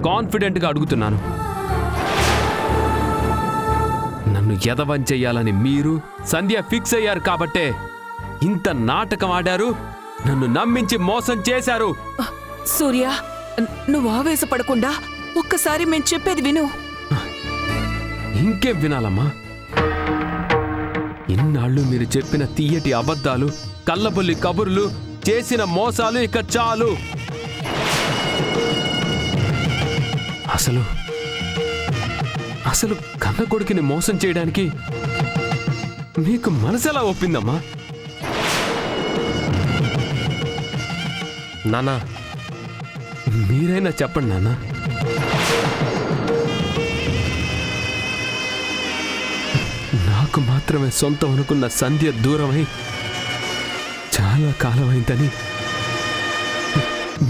Confident గా అడుగుతున్నాను. నన్ను ఎదవం చెయ్యాలని మీరు సంధ్య ఫిక్స్ అయ్యారు కాబట్టే ఇంత నాటకం ఆడారు, నన్ను నమ్మించి మోసం చేశారు. సూర్య, నువ్వు ఆవేశపడకుండా ఒక్కసారి మేము చెప్పేది విను. ఇంకేం వినాలమ్మా? ఇన్నాళ్ళు మీరు చెప్పిన తీయటి అబద్ధాలు, కళ్ళబొల్లి కబుర్లు, చేసిన మోసాలు ఇక చాలు. అసలు కన్న కొడుకుని మోసం చేయడానికి మీకు మనసెలా ఒప్పిందమ్మా? నాన్నా, మీరైనా చెప్పండి నాన్న. నాకు మాత్రమే సొంతం అనుకున్న సంధ్య దూరమై చాలా కాలమైందని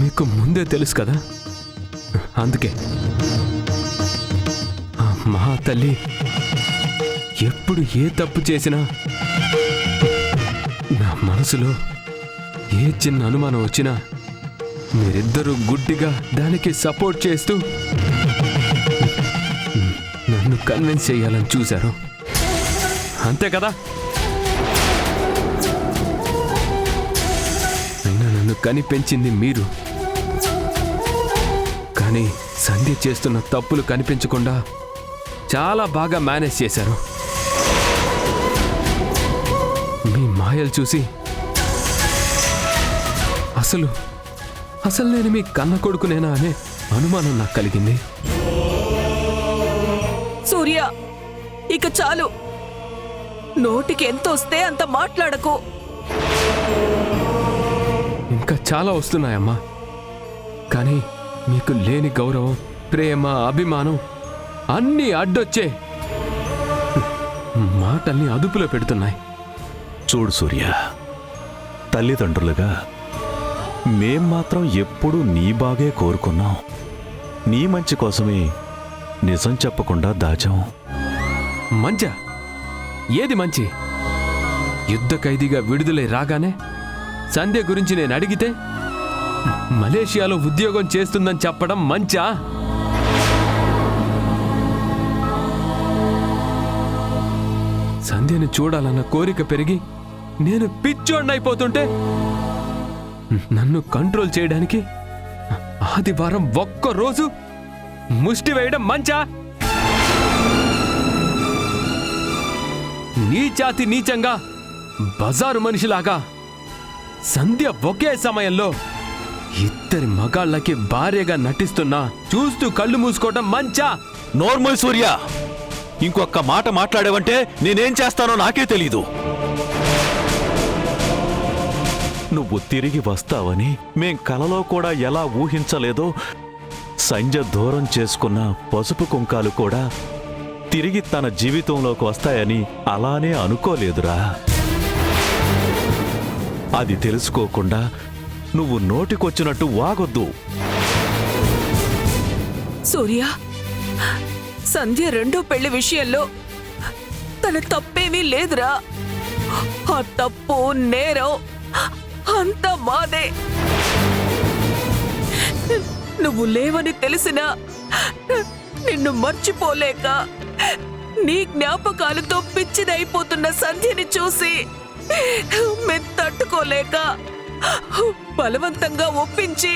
మీకు ముందే తెలుసు కదా. అందుకే ఆ మహా తల్లి ఎప్పుడు ఏ తప్పు చేసినా నా మనసులో ఏ చిన్న అనుమానం వచ్చినా మీరిద్దరూ గుడ్డిగా దానికి సపోర్ట్ చేస్తూ నన్ను కన్విన్స్ చేయాలని చూశారు. అంతే కదా? అయినా నన్ను కనిపెంచింది మీరు. కానీ సంధ్య చేస్తున్న తప్పులు కనిపించకుండా చాలా బాగా మేనేజ్ చేశారు. మీ మాయలు చూసి అసలు నేను మీ కన్న కొడుకునేనా అనే అనుమానం నాకు కలిగింది. సూర్య, ఇక చాలు. నోటికి ఎంత వస్తే అంత మాట్లాడకు. ఇంకా చాలా వస్తున్నాయమ్మా. కానీ మీకు లేని గౌరవం, ప్రేమ, అభిమానం అన్నీ అడ్డొచ్చే మాటల్ని అదుపులో పెడుతున్నాయి. చూడు సూర్య, తల్లిదండ్రులుగా మేం మాత్రం ఎప్పుడూ నీ బాగే కోరుకున్నాం. నీ మంచి కోసమే నిజం చెప్పకుండా దాచాం. మంచా? ఏది మంచి? యుద్ధ ఖైదీగా విడుదలై రాగానే సంధ్య గురించి నేను అడిగితే మలేషియాలో ఉద్యోగం చేస్తుందని చెప్పడం మంచా? సంధ్యను చూడాలన్న కోరిక పెరిగి నేను పిచ్చోడ్నైపోతుంటే నన్ను కంట్రోల్ చేయడానికి ఆదివారం ఒక్కరోజు ముష్టి వేయడం మంచా? నీచాతి నీచంగా బజారు మనిషిలాగా సంధ్య ఒకే సమయంలో ఇద్దరి మగాళ్ళకి భార్యగా నటిస్తున్నా చూస్తూ కళ్ళు మూసుకోవడం మంచా? నోర్మల్ సూర్య, ఇంకొక మాట మాట్లాడేవంటే నేనేం చేస్తానో నాకే తెలీదు. నువ్వు తిరిగి వస్తావని మేం కలలో కూడా ఎలా ఊహించలేదో, సంధ్య దూరం చేసుకున్న పసుపు కుంకాలు కూడా తిరిగి తన జీవితంలోకి వస్తాయని అలానే అనుకోలేదురా. అది తెలుసుకోకుండా నువ్వు నోటికొచ్చినట్టు వాగొద్దు. సూర్య, సంధ్య రెండో పెళ్లి విషయంలో తన తప్పేమీ లేదురా. ఆ తప్పు, నేరం అంతా మాదే. నువ్వు లేవని తెలిసినా నిన్ను మర్చిపోలేక నీ జ్ఞాపకాలతో పిచ్చిదైపోతున్న సంధ్యని చూసి మేము తట్టుకోలేక బలవంతంగా ఒప్పించి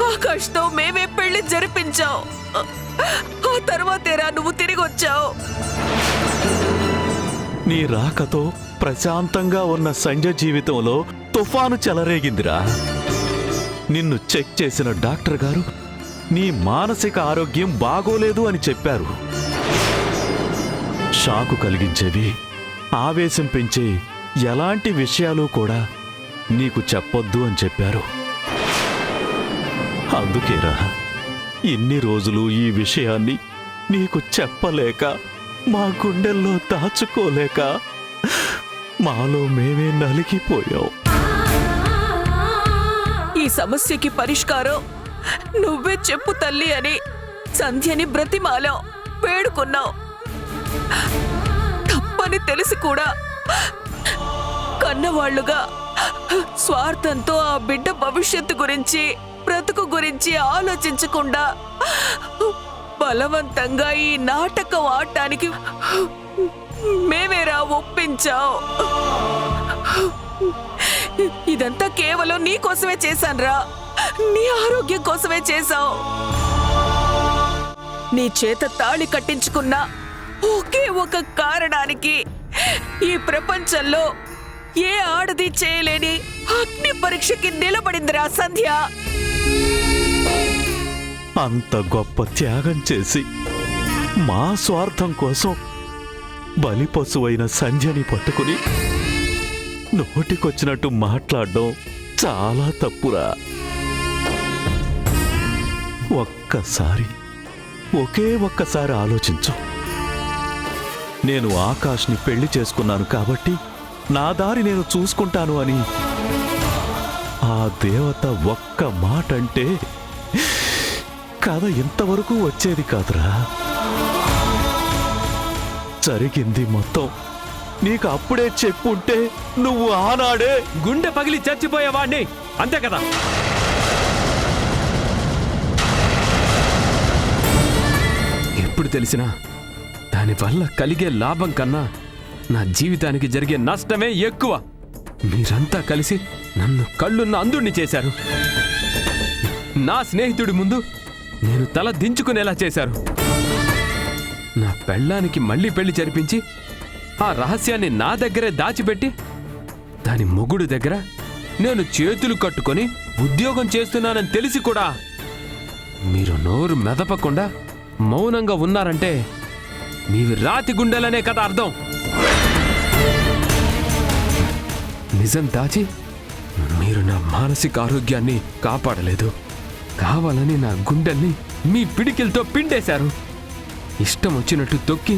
ఆకాష్తో మేమే పెళ్లి జరిపించావు. ఆ తర్వాతేరా నువ్వు తిరిగి వచ్చావు. నీ రాకతో ప్రశాంతంగా ఉన్న సంధ్య జీవితంలో తుఫాను చెలరేగిందిరా. నిన్ను చెక్ చేసిన డాక్టర్ గారు నీ మానసిక ఆరోగ్యం బాగోలేదు అని చెప్పారు. షాకు కలిగించేవి, ఆవేశం పెంచే ఎలాంటి విషయాలు కూడా నీకు చెప్పొద్దు అని చెప్పారు. అందుకేరా ఇన్ని రోజులు ఈ విషయాన్ని నీకు చెప్పలేక, మా గుండెల్లో దాచుకోలేక మాలో మేమే నలిగిపోయాం. ఈ సమస్యకి పరిష్కారం నువ్వే చెప్పు తల్లి అని సంధ్యని బ్రతిమాలాం, వేడుకున్నావు. అని తెలిసి కూడా కన్నవాళ్లుగా స్వార్థంతో ఆ బిడ్డ భవిష్యత్తు గురించి బ్రతుకు గురించి ఆలోచించకుండా బలవంతంగా ఈ నాటకం ఆడటానికి మేమేరా ఒప్పించావు. ఇదంతా కేవలం నీ కోసమే చేశాన్రా, నీ ఆరోగ్యం కోసమే చేశావు. నీ చేత తాళి కట్టించుకున్న ఒకే ఒక కారణానికి ఈ ప్రపంచంలో ఏ ఆడది చేయలేని అగ్ని పరీక్షకి నిలబడిందిరా సంధ్య. అంత గొప్ప త్యాగం చేసి మా స్వార్థం కోసం బలిపశువైన సంధ్యని పట్టుకుని నోటికొచ్చినట్టు మాట్లాడడం చాలా తప్పురా. ఒకే ఒక్కసారి ఆలోచించు. నేను ఆకాష్ని పెళ్లి చేసుకున్నాను కాబట్టి నా దారి నేను చూసుకుంటాను అని ఆ దేవత ఒక్క మాట అంటే కథ ఇంతవరకు వచ్చేది కాదురా. జరిగింది మొత్తం నీకు అప్పుడే చెప్పుంటే నువ్వు ఆనాడే గుండె పగిలి చచ్చిపోయేవాణ్ణి, అంతే కదా? ఎప్పుడు తెలిసినా దానివల్ల కలిగే లాభం కన్నా నా జీవితానికి జరిగే నష్టమే ఎక్కువ. మీరంతా కలిసి నన్ను కళ్ళున్న అంధుణ్ణి చేశారు. నా స్నేహితుడి ముందు నేను తల దించుకునేలా చేశారు. నా పెళ్ళానికి మళ్ళీ పెళ్లి జరిపించి ఆ రహస్యాన్ని నా దగ్గరే దాచిపెట్టి దాని మొగుడు దగ్గర నేను చేతులు కట్టుకొని ఉద్యోగం చేస్తున్నానని తెలిసి కూడా మీరు నోరు మెదపకుండా మౌనంగా ఉన్నారంటే మీవి రాతి గుండెలనే కదా అర్థం. నిజం దాచి మీరు నా మానసిక ఆరోగ్యాన్ని కాపాడలేదు. కావాలని నా గుండెల్ని మీ పిడికిలతో పిండేశారు. ఇష్టం వచ్చినట్టు తొక్కి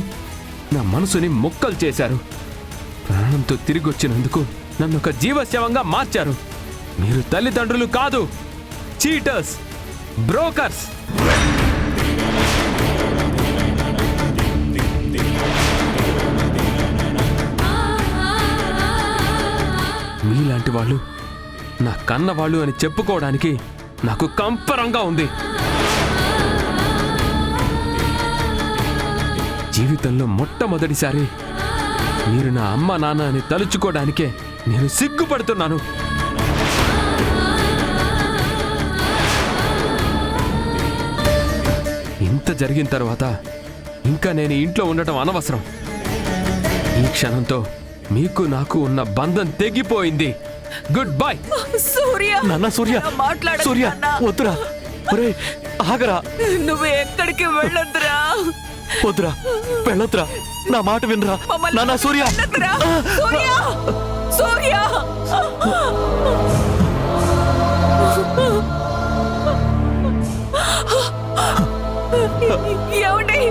నా మనసుని మొక్కలు చేశారు. ప్రాణంతో తిరిగొచ్చినందుకు నన్ను ఒక జీవశవంగా మార్చారు. మీరు తల్లిదండ్రులు కాదు, చీటర్స్, బ్రోకర్స్. మీలాంటి వాళ్ళు నా కన్నవాళ్ళు అని చెప్పుకోవడానికి నాకు కంపరంగా ఉంది. జీవితంలో మొట్టమొదటిసారి మీరు నా అమ్మ నాన్న అని తలుచుకోవడానికే నేను సిగ్గుపడుతున్నాను. ఇంత జరిగిన తర్వాత ఇంకా నేను ఇంట్లో ఉండటం అనవసరం. ఈ క్షణంతో మీకు నాకు ఉన్న బంధం తెగిపోయింది. Good bye. సూర్య, నాన్న సూర్య, సూర్య వద్దురా, ఒరే ఆగరా. నువ్వు ఎక్కడికి వెళ్ళొద్దురా. వద్దురా, వెళ్ళొద్దురా, నా మాట వినరా నాన్న. సూర్య, సూర్య, సూర్య. ఏమండి?